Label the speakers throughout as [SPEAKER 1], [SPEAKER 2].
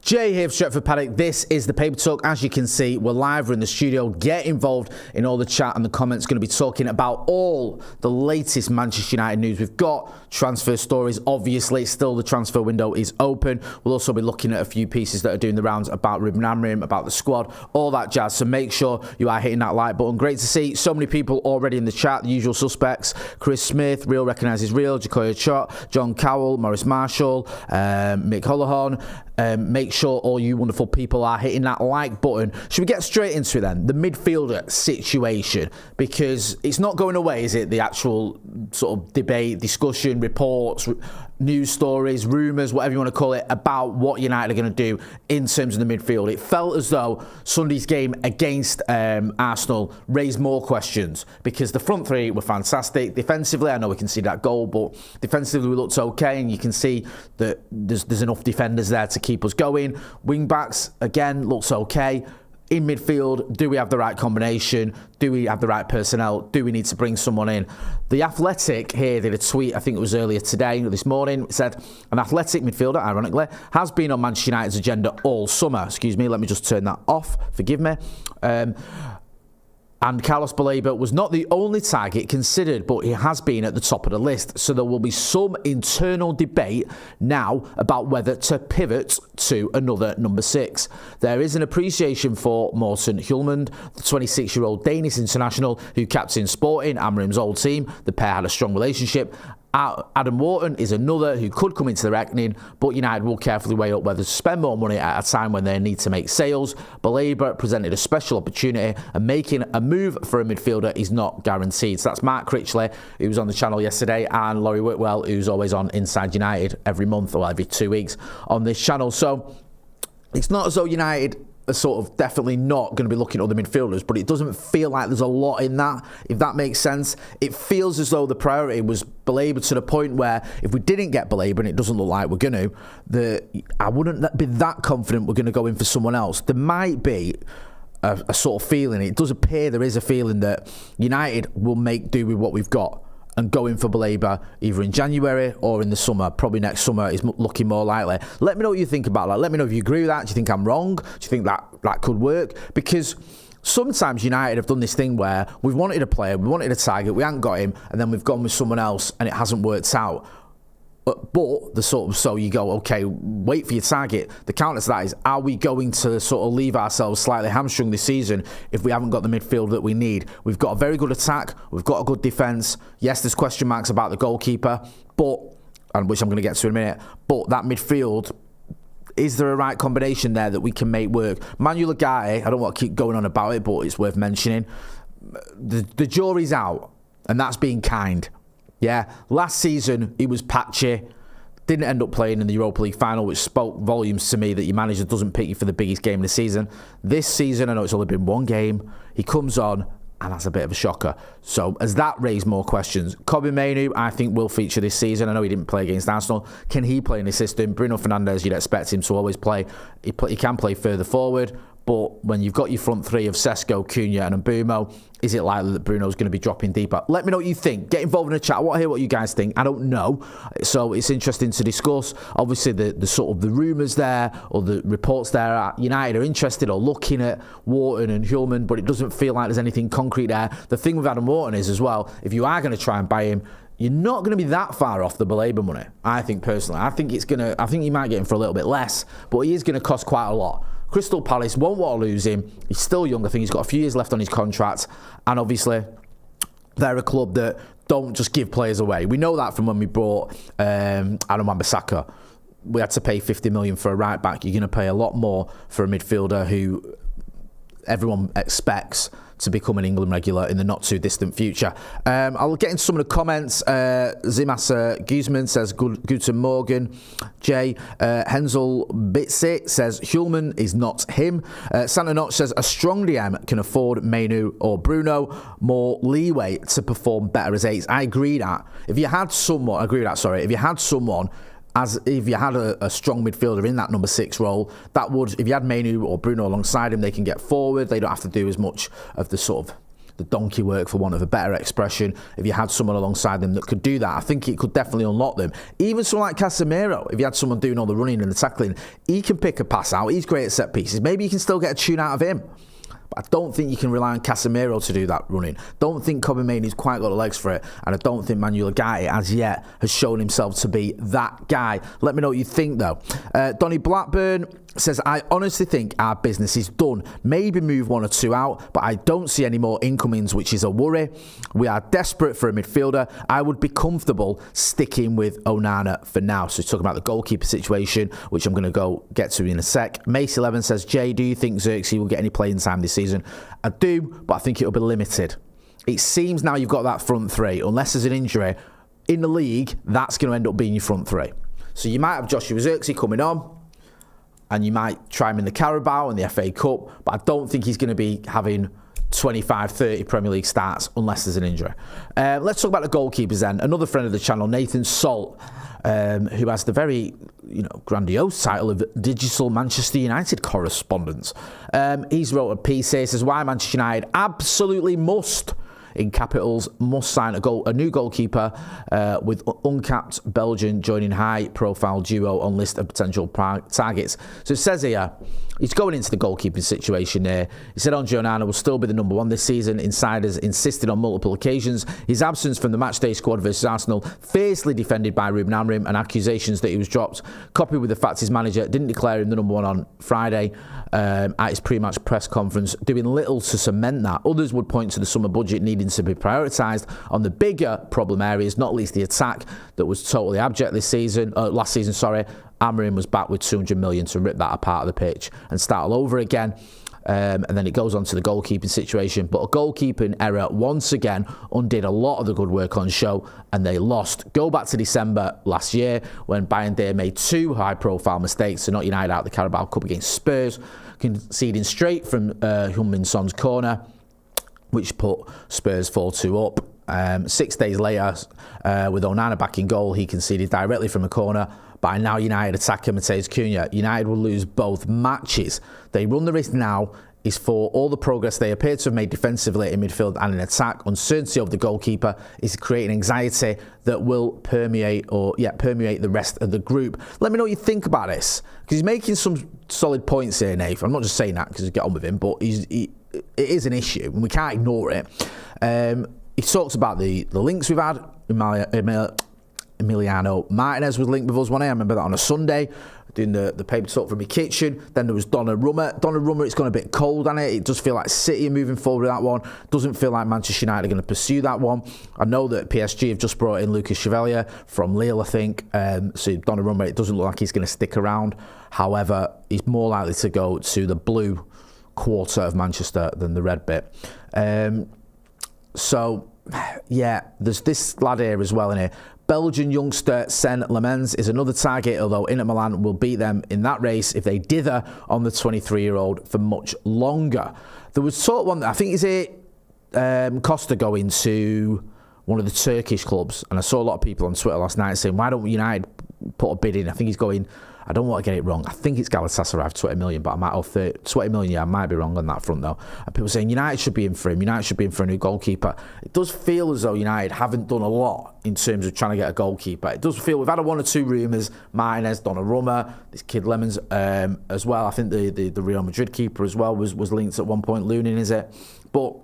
[SPEAKER 1] Jay here for Stretford Paddock. This is the Paper Talk. As you can see, we're live, we're in the studio. Get involved in all the chat and the comments. Going to be talking about all the latest Manchester United news. We've got transfer stories. Obviously, still the transfer window is open. We'll also be looking at a few pieces that are doing the rounds about Ruben Amorim, about the squad, all that jazz. So make sure you are hitting that like button. Great to see so many people already in the chat. The usual suspects: Chris Smith, Real Recognises Real, Jacoya Chot, John Cowell, Maurice Marshall, Mick Holohan. Make sure all you wonderful people are hitting that like button. Should we get straight into it then? The midfielder situation, because it's not going away, is it? The actual sort of debate, discussion, reports, news stories, rumours, whatever you want to call it, about what United are going to do in terms of the midfield. It felt as though Sunday's game against Arsenal raised more questions, because the front three were fantastic. Defensively, I know we can see that goal, but defensively we looked okay, and you can see that there's enough defenders there to keep us going. Wing backs, again, looks okay. In midfield, do we have the right combination? Do we have the right personnel? Do we need to bring someone in? The Athletic here did a tweet, I think it was earlier today, this morning. It said, an Athletic midfielder, ironically, has been on Manchester United's agenda all summer. Excuse me, let me just turn that off. Forgive me. And Carlos Baleba was not the only target considered, but he has been at the top of the list. So there will be some internal debate now about whether to pivot to another number 6. There is an appreciation for Morten Hjulmand, the 26-year-old Danish international who captained Sporting, Amorim's old team. The pair had a strong relationship. Jadon Wharton is another who could come into the reckoning, but United will carefully weigh up whether to spend more money at a time when they need to make sales. Baleba presented a special opportunity, and making a move for a midfielder is not guaranteed. So that's Mark Critchley, who was on the channel yesterday, and Laurie Whitwell, who's always on Inside United every month or every 2 weeks on this channel. So it's not as though United are sort of definitely not going to be looking at other midfielders, but it doesn't feel like there's a lot in that, if that makes sense. It feels as though the priority was Baleba, to the point where if we didn't get Baleba, and it doesn't look like we're going to, I wouldn't be that confident we're going to go in for someone else. There might be a sort of feeling, it does appear there is a feeling that United will make do with what we've got and go in for Baleba either in January or in the summer. Probably next summer is looking more likely. Let me know what you think about that. Let me know if you agree with that. Do you think I'm wrong? Do you think that could work? Because sometimes United have done this thing where we've wanted a player, we wanted a target, we haven't got him, and then we've gone with someone else and it hasn't worked out. But the sort of, so you go, okay, wait for your target. The counter to that is, are we going to sort of leave ourselves slightly hamstrung this season if we haven't got the midfield that we need? We've got a very good attack, we've got a good defence. Yes, there's question marks about the goalkeeper, and which I'm going to get to in a minute, but that midfield, is there a right combination there that we can make work? Manuel Ugarte, I don't want to keep going on about it, but it's worth mentioning. The jury's out, and that's being kind. Yeah, last season he was patchy, didn't end up playing in the Europa League final, which spoke volumes to me that your manager doesn't pick you for the biggest game of the season. This season, I know it's only been one game, he comes on, and that's a bit of a shocker. So has that raised more questions? Kobbie Mainoo, I think, will feature this season. I know he didn't play against Arsenal. Can he play in the system? Bruno Fernandes, you'd expect him to always play. He can play further forward. But when you've got your front three of Sesko, Cunha and Mbeumo, is it likely that Bruno's going to be dropping deeper? Let me know what you think. Get involved in the chat. I want to hear what you guys think. I don't know. So it's interesting to discuss. Obviously, the sort of the rumours there, or the reports there are United are interested or looking at Wharton and Hjulmand, but it doesn't feel like there's anything concrete there. The thing with Jadon Wharton is, as well, if you are going to try and buy him, you're not going to be that far off the Baleba money, I think, personally. I think you might get him for a little bit less, but he is going to cost quite a lot. Crystal Palace won't want to lose him. He's still young. I think he's got a few years left on his contract. And obviously, they're a club that don't just give players away. We know that from when we brought Aaron Wan-Bissaka. We had to pay 50 million for a right back. You're going to pay a lot more for a midfielder who everyone expects to become an England regular in the not too distant future. I'll get into some of the comments. Zimas Guzman says Guten Morgen. Jay Hensel Bitsit says Hjulmand is not him. Santa Notch says a strong DM can afford Mainoo or Bruno more leeway to perform better as eights. I agree that. If you had someone, if you had someone, as if you had a strong midfielder in that number 6 role, that would, if you had Mainoo or Bruno alongside him, they can get forward. They don't have to do as much of the sort of the donkey work, for want of a better expression. If you had someone alongside them that could do that, I think it could definitely unlock them. Even someone like Casemiro, if you had someone doing all the running and the tackling, he can pick a pass out. He's great at set pieces. Maybe you can still get a tune out of him. But I don't think you can rely on Casemiro to do that running. Don't think Kobe Mainoo's quite got the legs for it. And I don't think Manuel Ugarte, as yet, has shown himself to be that guy. Let me know what you think, though. Donny Blackburn says, I honestly think our business is done. Maybe move one or two out, but I don't see any more incomings, which is a worry. We are desperate for a midfielder. I would be comfortable sticking with Onana for now. So he's talking about the goalkeeper situation, which I'm going to go get to in a sec. Mace11 says, Jay, do you think Zirkzee will get any playing time this season? I do, but I think it'll be limited. It seems now you've got that front three, unless there's an injury, in the league, that's going to end up being your front three. So you might have Joshua Zirkzee coming on, and you might try him in the Carabao and the FA Cup, but I don't think he's going to be having 25, 30 Premier League starts unless there's an injury. Let's talk about the goalkeepers then. Another friend of the channel, Nathan Salt, who has the very grandiose title of Digital Manchester United Correspondent. He's wrote a piece here, says, why Manchester United absolutely must, in capitals, must sign a new goalkeeper with uncapped Belgian joining high-profile duo on list of potential targets. So it says here, he's going into the goalkeeping situation there. He said Andre Onana will still be the number one this season. Insiders insisted on multiple occasions. His absence from the matchday squad versus Arsenal, fiercely defended by Ruben Amorim, and accusations that he was dropped, copied with the fact his manager didn't declare him the number one on Friday at his pre-match press conference, doing little to cement that. Others would point to the summer budget needing to be prioritised on the bigger problem areas, not least the attack that was totally abject last season. Amorim was back with 200 million to rip that apart of the pitch and start all over again. And then it goes on to the goalkeeping situation. But a goalkeeping error once again undid a lot of the good work on show, and they lost. Go back to December last year when Bayern made two high-profile mistakes to knock United out of the Carabao Cup against Spurs, conceding straight from Heung-min Son's corner, which put Spurs 4-2 up. 6 days later, with Onana back in goal, he conceded directly from a corner. By now, United attacker Matheus Cunha. United will lose both matches. They run the risk now is for all the progress they appear to have made defensively in midfield and in attack. Uncertainty of the goalkeeper is creating anxiety that will permeate the rest of the group. Let me know what you think about this, because he's making some solid points here, Nathan. I'm not just saying that because I get on with him, but it is an issue and we can't ignore it. He talks about the links we've had. Emiliano Martinez was linked with us one day. I remember that on a Sunday, doing the paper talk from my kitchen. Then there was Donnarumma. Donnarumma, it's gone a bit cold on it. It does feel like City are moving forward with that one. Doesn't feel like Manchester United are going to pursue that one. I know that PSG have just brought in Lucas Chevalier from Lille, I think. So Donnarumma, it doesn't look like he's going to stick around. However, he's more likely to go to the blue quarter of Manchester than the red bit. So, yeah, there's this lad here as well in here. Belgian youngster Sen Lemens is another target, although Inter Milan will beat them in that race if they dither on the 23-year-old for much longer. There was sort of one, I think, is it Costa going to one of the Turkish clubs? And I saw a lot of people on Twitter last night saying, why don't United put a bid in? I think he's going, I don't want to get it wrong, I think it's Galatasaray, 20 million, but I might have 20 million, yeah, I might be wrong on that front though. And people saying United should be in for him, United should be in for a new goalkeeper. It does feel as though United haven't done a lot in terms of trying to get a goalkeeper. It does feel, we've had one or two rumours, Martinez, Donnarumma, this kid Lemons as well. I think the Real Madrid keeper as well was linked at one point, Lunin, is it? But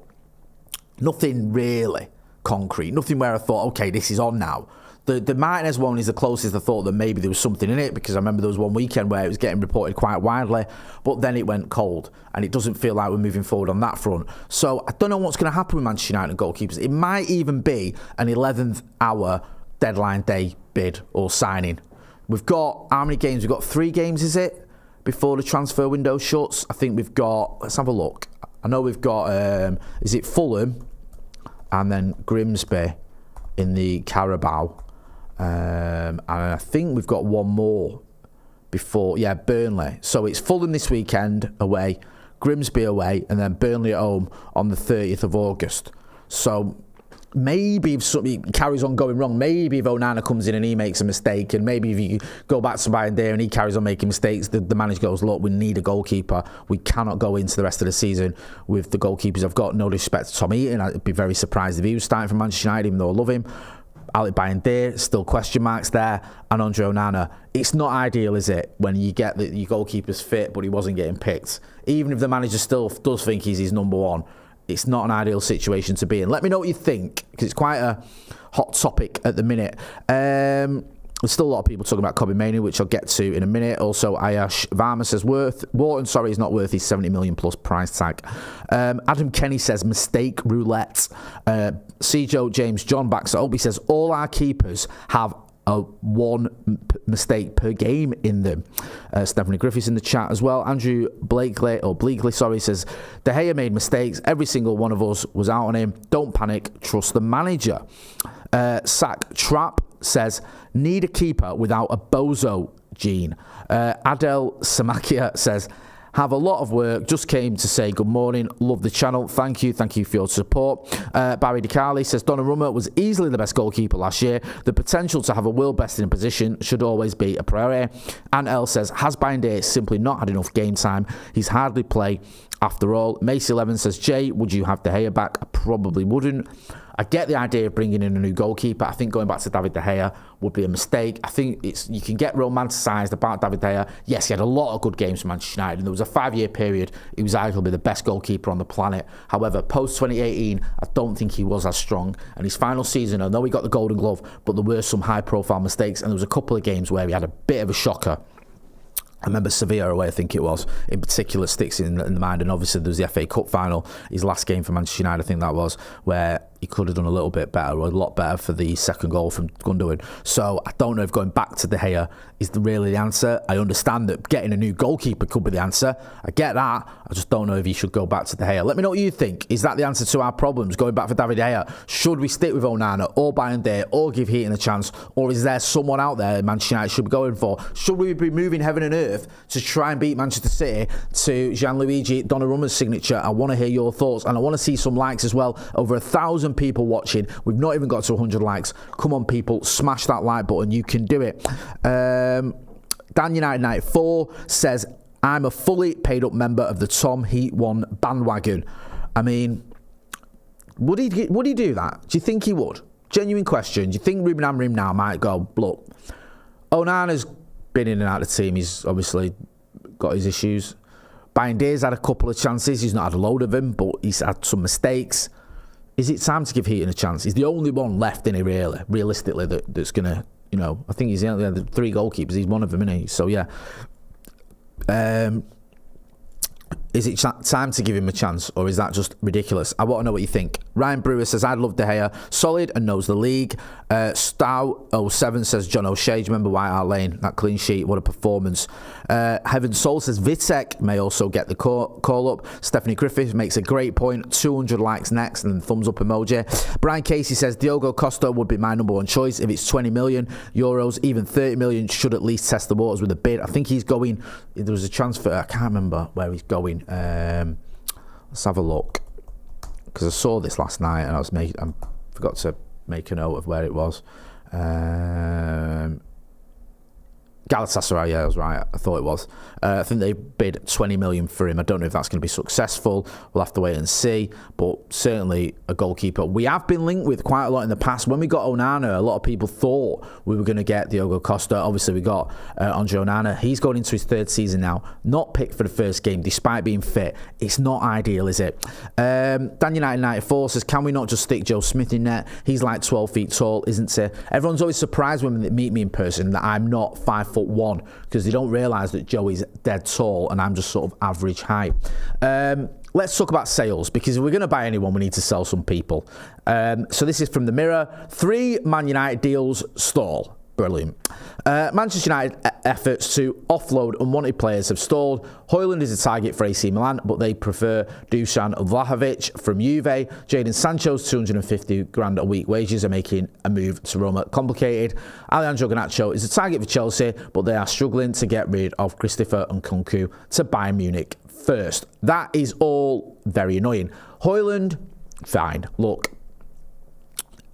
[SPEAKER 1] nothing really concrete, nothing where I thought, okay, this is on now. The Martinez one is the closest I thought that maybe there was something in it, because I remember there was one weekend where it was getting reported quite widely, but then it went cold, and it doesn't feel like we're moving forward on that front. So I don't know what's going to happen with Manchester United goalkeepers. It might even be an 11th hour deadline day bid or signing. We've got, how many games? We've got 3 games, is it, before the transfer window shuts? I think we've got, let's have a look. I know we've got, is it Fulham and then Grimsby in the Carabao. And I think we've got one more before, Burnley. So it's Fulham this weekend away, Grimsby away, and then Burnley at home on the 30th of August. So maybe if something carries on going wrong, maybe if Onana comes in and he makes a mistake, and maybe if you go back to Bayern there and he carries on making mistakes, the manager goes, look, we need a goalkeeper. We cannot go into the rest of the season with the goalkeepers. I've got no disrespect to Tom Eaton. I'd be very surprised if he was starting for Manchester United, even though I love him. Alec Bayern still question marks there, and Andre Onana. It's not ideal, is it, when you get your goalkeeper's fit, but he wasn't getting picked. Even if the manager still does think he's his number one, it's not an ideal situation to be in. Let me know what you think, because it's quite a hot topic at the minute. There's still a lot of people talking about Kobe Mainoo, which I'll get to in a minute. Also, Ayash Varma says Wharton, he's not worth his 70 million plus price tag. Adam Kenny says mistake roulette. Joe James John backs it up. He says all our keepers have one mistake per game in them. Stephanie Griffiths in the chat as well. Andrew Bleakley says De Gea made mistakes. Every single one of us was out on him. Don't panic. Trust the manager. Sack Trap says need a keeper without a bozo gene. Adele Samakia says have a lot of work. Just came to say good morning. Love the channel. Thank you for your support. Barry DiCarli says Donnarumma was easily the best goalkeeper last year. The potential to have a world best in position should always be a priority. And L says has Bayern simply not had enough game time. He's hardly play after all. Macy 11 says Jay, would you have De Gea back? I probably wouldn't. I get the idea of bringing in a new goalkeeper. I think going back to David De Gea would be a mistake. I think you can get romanticised about David De Gea. Yes, he had a lot of good games for Manchester United, and there was a 5-year period he was arguably the best goalkeeper on the planet. However, post-2018, I don't think he was as strong. And his final season, I know he got the Golden Glove, but there were some high-profile mistakes, and there was a couple of games where he had a bit of a shocker. I remember Sevilla away, I think it was, in particular sticks in the mind. And obviously there was the FA Cup final, his last game for Manchester United, I think that was, where he could have done a little bit better, or a lot better for the second goal from Gundogan. So I don't know if going back to De Gea is really the answer. I understand that getting a new goalkeeper could be the answer. I get that. I just don't know if you should go back to De Gea. Let me know what you think. Is that the answer to our problems, going back for David De Gea? Should we stick with Onana or Bayern or give Heaton a chance? Or is there someone out there Manchester United should be going for? Should we be moving heaven and earth to try and beat Manchester City to Gianluigi Donnarumma's signature? I want to hear your thoughts, and I want to see some likes as well. Over 1,000 people watching. We've not even got to 100 likes. Come on, people, smash that like button. You can do it. Dan United 94 says, I'm a fully paid up member of the Tom Heat 1 bandwagon. I mean, would he do that? Do you think he would? Genuine question. Do you think Ruben Amorim now might go, look, Onana's been in and out of the team. He's obviously got his issues. Bayern had a couple of chances. He's not had a load of them, but he's had some mistakes. Is it time to give Heaton a chance? He's the only one left, isn't he, realistically, that's going to, I think he's the only 3 goalkeepers. He's one of them, isn't he? So, yeah. Is it time to give him a chance, or is that just ridiculous? I want to know what you think. Ryan Brewer says, I'd love De Gea, solid and knows the league. Stow07 says, John O'Shea, do you remember White Hart Lane? That clean sheet, what a performance. Heaven Soul says, Vitek may also get the call up. Stephanie Griffith makes a great point. 200 likes next, and then thumbs up emoji. Brian Casey says, Diogo Costa would be my number one choice. If it's 20 million euros, even 30 million, should at least test the waters with a bid. I think he's going, there was a transfer, I can't remember where he's going. Let's have a look, because I saw this last night and I forgot to make a note of where it was. Galatasaray, yeah, I was right. I thought it was. I think they bid 20 million for him. I don't know if that's going to be successful. We'll have to wait and see. But certainly a goalkeeper we have been linked with quite a lot in the past. When we got Onana, a lot of people thought we were going to get Diogo Costa. Obviously, we got Andre Onana. He's going into his 3rd season now. Not picked for the first game, despite being fit. It's not ideal, is it? Dan United 94 says, can we not just stick Joe Smith in net? He's like 12 feet tall, isn't he? Everyone's always surprised when they meet me in person that I'm not 5'1", because they don't realise that Joey's dead tall and I'm just sort of average height. Let's talk about sales, because if we're going to buy anyone, we need to sell some people. So this is from the Mirror. 3 Man United deals stall. Brilliant. Manchester United efforts to offload unwanted players have stalled. Hojlund is a target for AC Milan, but they prefer Dusan Vlahovic from Juve. Jadon Sancho's 250 grand a week wages are making a move to Roma complicated. Alejandro Garnacho is a target for Chelsea, but they are struggling to get rid of Christopher Nkunku to Bayern Munich first. That is all very annoying. Hojlund, fine. Look,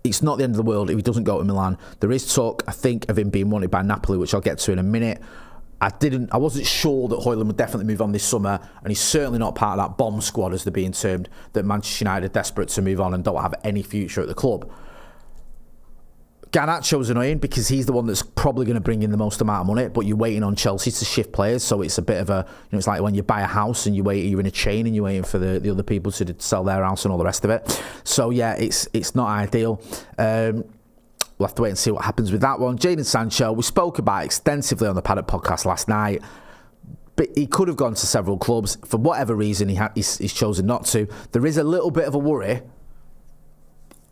[SPEAKER 1] it's not the end of the world if he doesn't go to Milan. There is talk, I think, of him being wanted by Napoli, which I'll get to in a minute. I wasn't sure that Hojlund would definitely move on this summer, and he's certainly not part of that bomb squad, as they're being termed, that Manchester United are desperate to move on and don't have any future at the club. Garnacho's annoying because he's the one that's probably going to bring in the most amount of money, but you're waiting on Chelsea to shift players, so it's a bit of a, it's like when you buy a house and you're in a chain and you're waiting for the other people to sell their house and all the rest of it. So yeah, it's not ideal. We'll have to wait and see what happens with that one. Jadon Sancho, we spoke about extensively on the Paddock podcast last night, but he could have gone to several clubs. For whatever reason, he's chosen not to. There is a little bit of a worry.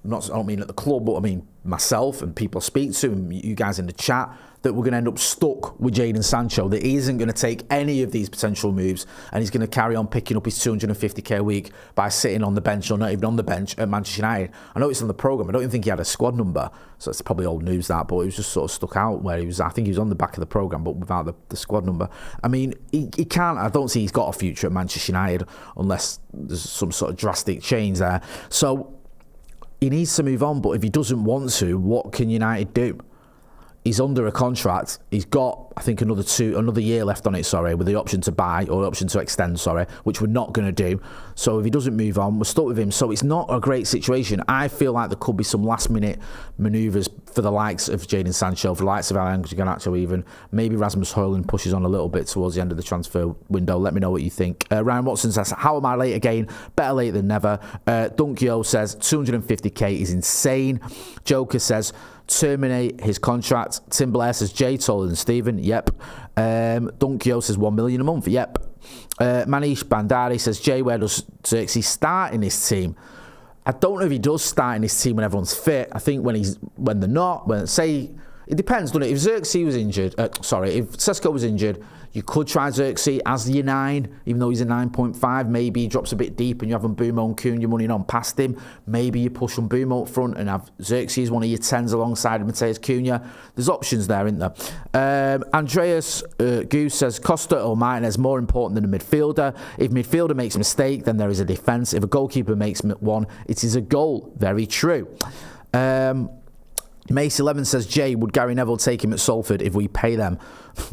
[SPEAKER 1] I don't mean at the club, but I mean myself and people I speak to and you guys in the chat, that we're going to end up stuck with Jadon Sancho, that he isn't going to take any of these potential moves and he's going to carry on picking up his 250k a week by sitting on the bench or not even on the bench at Manchester United. I know it's on the programme. I don't even think he had a squad number, so it's probably old news that, but it was just sort of stuck out where he was. I think he was on the back of the programme but without the squad number. I mean, he can't, I don't see he's got a future at Manchester United unless there's some sort of drastic change there. So he needs to move on, but if he doesn't want to, what can United do? He's under a contract. He's got, I think, another year left on it, with the option to buy or option to extend, which we're not going to do. So if he doesn't move on, we're stuck with him. So it's not a great situation. I feel like there could be some last-minute manoeuvres for the likes of Jadon Sancho, for the likes of Alejandro Garnacho even. Maybe Rasmus Hojlund pushes on a little bit towards the end of the transfer window. Let me know what you think. Ryan Watson says, how am I late again? Better late than never. Dunkyo says, 250k is insane. Joker says, terminate his contract. Tim Blair says, Jay taller than Stephen. Yep. Dunkyo says 1 million a month. Yep. Manish Bandari says, Jay, where does Zirkzee start in this team? I don't know if he does start in this team when everyone's fit. I think when they're not, it depends, doesn't it? If Zirkzee was injured, if Sesko was injured, you could try Zirkzee as your 9, even though he's a 9.5. Maybe he drops a bit deep and you have Mbeumo and Cunha running on past him. Maybe you push Mbeumo up front and have Zirkzee as one of your 10s alongside Mateus Cunha. There's options there, isn't there? Andreas Goose says, Costa or Martinez more important than a midfielder. If midfielder makes a mistake, then there is a defence. If a goalkeeper makes one, it is a goal. Very true. Mace 11 says, Jay, would Gary Neville take him at Salford if we pay them?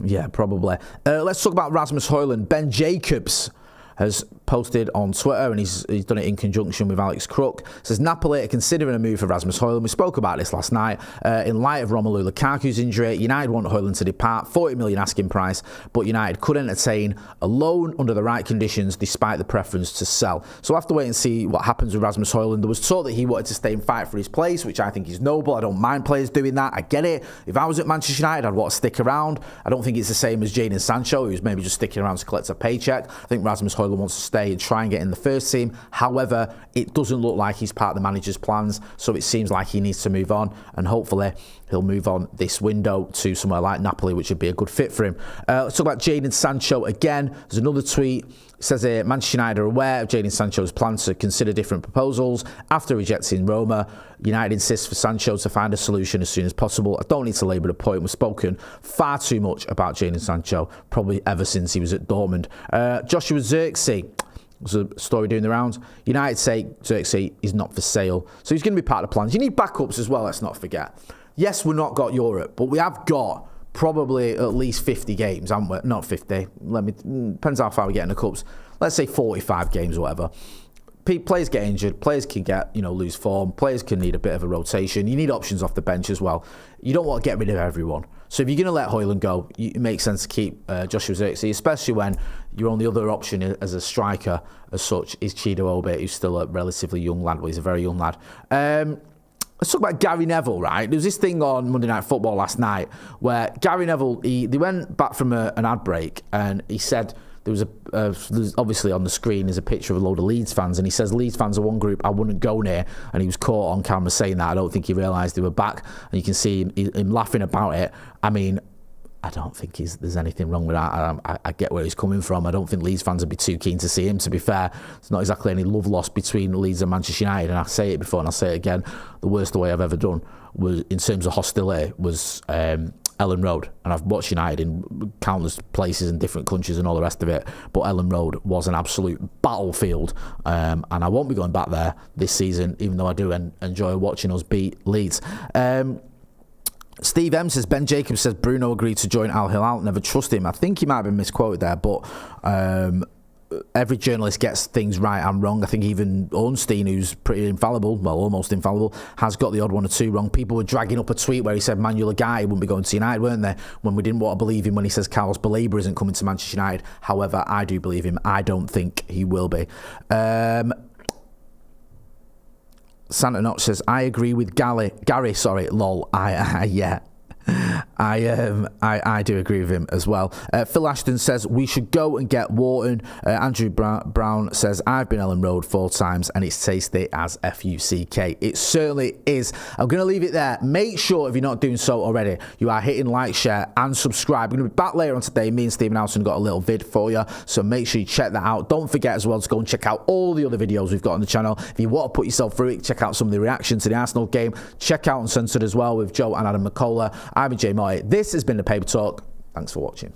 [SPEAKER 1] Yeah, probably. Let's talk about Rasmus Hojlund. Ben Jacobs has posted on Twitter, and he's done it in conjunction with Alex Crook. Says, Napoli are considering a move for Rasmus Hojlund. We spoke about this last night. In light of Romelu Lukaku's injury, United want Hojlund to depart, 40 million asking price, but United could entertain a loan under the right conditions despite the preference to sell. So we'll have to wait and see what happens with Rasmus Hojlund. There was talk that he wanted to stay and fight for his place, which I think is noble. I don't mind players doing that. I get it. If I was at Manchester United, I'd want to stick around. I don't think it's the same as Jadon Sancho, who's maybe just sticking around to collect a paycheck. I think Rasmus Hojlund wants to stay and try and get in the first team. However, it doesn't look like he's part of the manager's plans, so it seems like he needs to move on, and hopefully he'll move on this window to somewhere like Napoli, which would be a good fit for him. Let's talk about Jadon Sancho again. There's another tweet. It says here, Manchester United are aware of Jadon Sancho's plans to consider different proposals. After rejecting Roma, United insists for Sancho to find a solution as soon as possible. I don't need to labour the point. We've spoken far too much about Jadon Sancho, probably ever since he was at Dortmund. Joshua Zirkzee. There's a story doing the rounds. United say Zirkzee is not for sale. So he's going to be part of the plans. You need backups as well, let's not forget. Yes, we've not got Europe, but we have got probably at least 50 games, haven't we? Not 50. Depends how far we get in the cups. Let's say 45 games or whatever. Players get injured. Players can lose form. Players can need a bit of a rotation. You need options off the bench as well. You don't want to get rid of everyone. So if you're going to let Hojlund go, it makes sense to keep Joshua Zirkzee, especially when your only other option as a striker as such is Chido Obe, who's still a relatively young lad. Well, he's a very young lad. Let's talk about Gary Neville, right? There was this thing on Monday Night Football last night where Gary Neville, they went back from an ad break and he said, there's obviously on the screen is a picture of a load of Leeds fans, and he says Leeds fans are one group I wouldn't go near, and he was caught on camera saying that. I don't think he realised they were back, and you can see him laughing about it. I mean, I don't think there's anything wrong with that. I get where he's coming from. I don't think Leeds fans would be too keen to see him, to be fair. It's not exactly any love lost between Leeds and Manchester United, and I say it before and I'll say it again, the worst away I've ever done was, in terms of hostility, was Ellen Road, and I've watched United in countless places in different countries and all the rest of it, but Ellen Road was an absolute battlefield, and I won't be going back there this season, even though I do enjoy watching us beat Leeds. Steve M says, Ben Jacobs says Bruno agreed to join Al Hilal, never trust him. I think he might have been misquoted there, but every journalist gets things right and wrong. I think even Ornstein, who's pretty infallible, well, almost infallible, has got the odd one or two wrong. People were dragging up a tweet where he said Manuel Aguirre wouldn't be going to United, weren't they? When we didn't want to believe him when he says Carlos Baleba isn't coming to Manchester United. However, I do believe him. I don't think he will be. Santa Notch says, I agree with Gary, lol. Yeah. I do agree with him as well. Phil Ashton says we should go and get Wharton. Andrew Brown says I've been Ellen Road 4 times and it's tasty as FUCK. It certainly is. I'm going to leave it there. Make sure, if you're not doing so already, you are hitting like, share and subscribe. We're going to be back later on today. Me and Stephen Howson got a little vid for you, so make sure you check that out. Don't forget as well to go and check out all the other videos we've got on the channel. If you want to put yourself through it, check out some of the reactions to the Arsenal game. Check out Uncensored as well with Joe and Adam McCullough. I've been Jay Moy. This has been the Paper Talk. Thanks for watching.